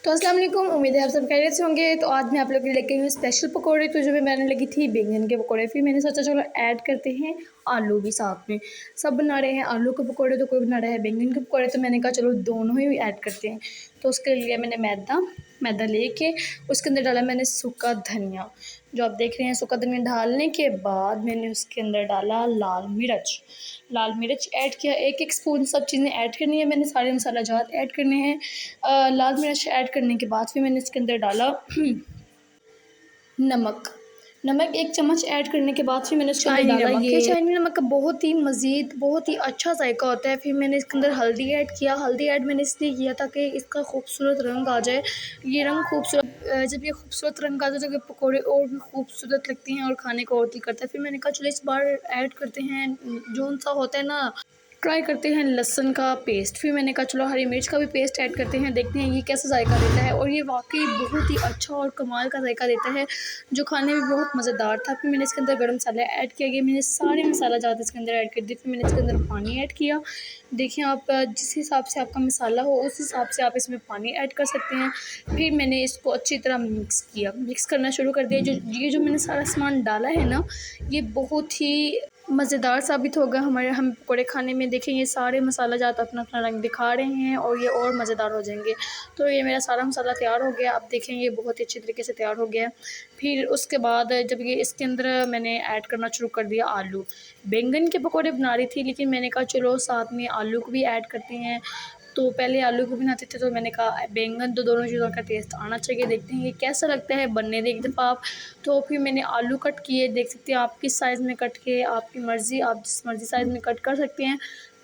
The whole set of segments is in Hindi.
तो अस्सलाम वालेकुम, उम्मीद है आप सब खैरियत से होंगे। तो आज मैं आप लोगों के लिए लेके आई हूँ स्पेशल पकोड़े। तो जो भी मैंने लगी थी बैंगन के पकोड़े, फिर मैंने सोचा चलो ऐड करते हैं आलू भी साथ में। सब बना रहे हैं आलू के पकोड़े, तो कोई बना रहा है बैंगन के पकोड़े, तो मैंने कहा चलो दोनों ही ऐड करते हैं। तो उसके लिए मैंने मैदा लेके उसके अंदर डाला मैंने सूखा धनिया, जो आप देख रहे हैं। सूखा धनिया डालने के बाद मैंने उसके अंदर डाला लाल मिर्च ऐड किया। एक स्पून सब चीज़ें ऐड करनी है, मैंने सारे मसाला जात ऐड करने हैं। लाल मिर्च ऐड करने के बाद फिर मैंने इसके अंदर डाला नमक 1 चम्मच ऐड करने के बाद फिर मैंने उसके अंदर डाला ये चाइनी नमक का बहुत ही अच्छा जायका होता है। फिर मैंने इसके अंदर हल्दी ऐड किया। हल्दी ऐड मैंने इसलिए किया ताकि इसका खूबसूरत रंग आ जाए। ये रंग खूबसूरत जब ये खूबसूरत रंग आ जाए तो ये पकौड़े और भी खूबसूरत लगती हैं और खाने का और दिल करता है। फिर मैंने कहा चलो इस बार ऐड करते हैं जो सा होता है ना, ट्राई करते हैं लहसुन का पेस्ट। फिर मैंने कहा चलो हरी मिर्च का भी पेस्ट ऐड करते हैं, देखते हैं ये कैसा जायका देता है। और ये वाकई बहुत ही अच्छा और कमाल का जायका देता है, जो खाने में बहुत मज़ेदार था। फिर मैंने इसके अंदर गरम मसाला ऐड किया गया, मैंने सारे मसाला ज़्यादा इसके अंदर ऐड कर दिए। फिर मैंने इसके अंदर पानी ऐड किया। देखिए आप जिस हिसाब से आपका मसाला हो उस हिसाब से आप इसमें पानी ऐड कर सकते हैं। फिर मैंने इसको अच्छी तरह मिक्स करना शुरू कर दिया। जो मैंने सारा सामान डाला है ना, ये बहुत ही मज़ेदार साबित होगा हम पकौड़े खाने में। देखें ये सारे मसाला जात अपना अपना रंग दिखा रहे हैं और ये और मज़ेदार हो जाएंगे। तो ये मेरा सारा मसाला तैयार हो गया, आप देखें ये बहुत ही अच्छी तरीके से तैयार हो गया। फिर उसके बाद जब ये इसके अंदर मैंने ऐड करना शुरू कर दिया आलू। बैंगन के पकौड़े बना रही थी, लेकिन मैंने कहा चलो साथ में आलू को भी ऐड करते हैं। तो पहले आलू को बनाते थे, तो मैंने कहा बैंगन तो दोनों चीज़ों का टेस्ट आना चाहिए, देखते हैं ये कैसा लगता है बनने दे एक दफ़ा आप। तो फिर मैंने आलू कट किए, देख सकते हैं आप किस साइज़ में कट किए, आपकी मर्ज़ी, आप जिस मर्ज़ी साइज़ में कट कर सकते हैं।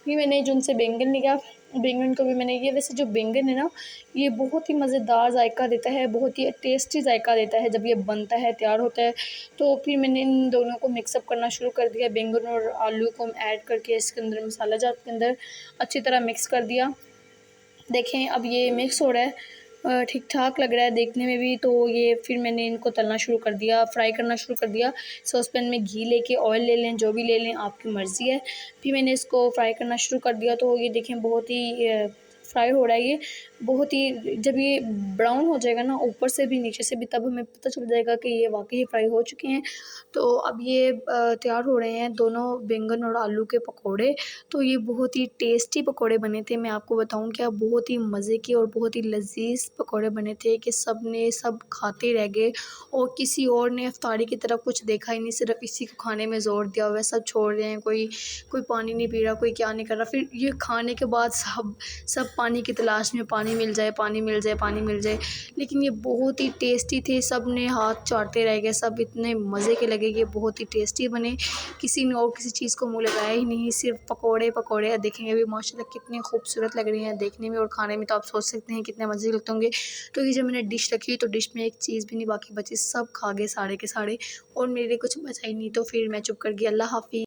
फिर मैंने जो उनसे बैंगन लिया, बैंगन को भी मैंने ये वैसे जो बैंगन है ना, ये बहुत ही मज़ेदार जायका देता है, बहुत ही टेस्टी जायका देता है जब ये बनता है, तैयार होता है। तो फिर मैंने इन दोनों को मिक्सअप करना शुरू कर दिया, बैंगन और आलू को ऐड करके इसके अंदर मसाला जात के अंदर अच्छी तरह मिक्स कर दिया। देखें अब ये मिक्स हो रहा है, ठीक ठाक लग रहा है देखने में भी। तो ये फिर मैंने इनको तलना शुरू कर दिया, फ्राई करना शुरू कर दिया। सॉस पैन में घी लेके, ऑयल ले लें, जो भी ले लें आपकी मर्ज़ी है। फिर मैंने इसको फ्राई करना शुरू कर दिया। तो ये देखें बहुत ही फ्राई हो रहा है ये बहुत ही। जब ये ब्राउन हो जाएगा ना ऊपर से भी नीचे से भी, तब हमें पता चल जाएगा कि ये वाकई फ्राई हो चुके हैं। तो अब ये तैयार हो रहे हैं दोनों बैंगन और आलू के पकौड़े। तो ये बहुत ही टेस्टी पकौड़े बने थे, मैं आपको बताऊं क्या, बहुत ही मज़े के और बहुत ही लजीज पकौड़े बने थे कि सब खाते रह गए और किसी और ने इफ्तारी की तरफ कुछ देखा ही नहीं, सिर्फ इसी को खाने में ज़ोर दिया हुआ है। सब छोड़ रहे हैं, कोई पानी नहीं पी रहा, कोई क्या नहीं कर रहा। फिर ये खाने के बाद सब पानी की तलाश में, पानी मिल जाए, पानी मिल जाए, पानी मिल जाए। लेकिन ये बहुत ही टेस्टी थे, सब ने हाथ चाटते रह गए, सब इतने मज़े के लगे, ये बहुत ही टेस्टी बने। किसी ने और किसी चीज़ को मुँह लगाया ही नहीं, सिर्फ पकौड़े देखेंगे भी माशाल्लाह कितनी खूबसूरत लग रही हैं देखने में और खाने में। तो आप सोच सकते हैं कितने मज़े लगते होंगे। तो ये जब मैंने डिश रखी तो डिश में एक चीज़ भी नहीं बाकी बची, सब खा गए सारे के सारे और मेरे लिए कुछ बचा ही नहीं। तो फिर मैं चुप कर गई। अल्लाह हाफ़िज़।